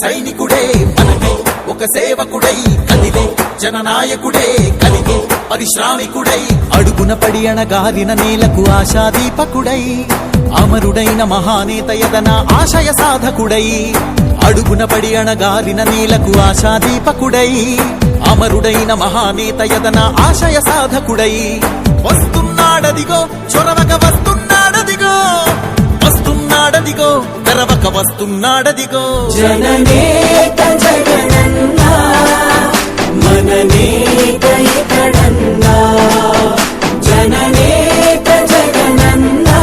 సైనికుడే మనకే ఒక సేవకుడై కదిలే జననాయకుడే కలిగే పరిశ్రామికుడై అడుగున పడి అణగారిన నేలకు ఆశాదీపకుడై అమరుడైన మహానేత యదన ఆశయ సాధకుడై అడుగున పడి అణగారిన నేలకు ఆశాదీపకుడై అమరుడైన మహానేత యదన ఆశయ సాధకుడై వస్తున్నాడదిగో చొరవక వస్తున్నాడదిగో వస్తున్నాడదిగో తెరవక వస్తున్నాడదిగో జననేత జగనన్నా మననేత ఇతడన్నా జననేత జగనన్నా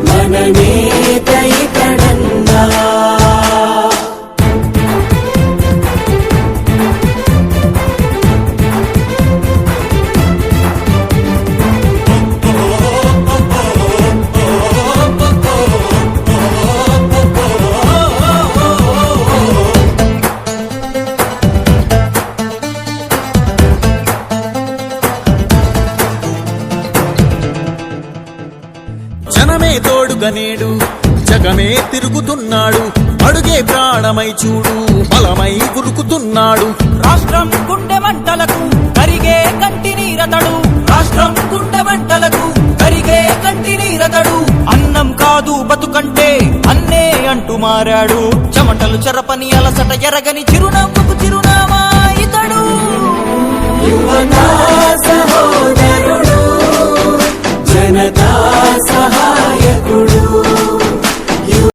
మననేత ఇతడన్నా జనమే తోడుగనేడు జగమే తిరుగుతున్నాడు అడుగే ప్రాణమై చూడు బలమై ఉరుకుతున్నాడు రాష్ట్రం గుండె మంటలకు కరిగే కంటి నీరతడు రాష్ట్రం గుండె మంటలకు కరిగే కంటి నీరతడు అన్నం కాదు బతుకంటే అన్నే అంటూ మారాడు చెమటలు చెరపని అలసట ఎరగని చిరునవ్వుకు చిరునామా ఇతడు యువతా సహోదరుడు జనతా సహా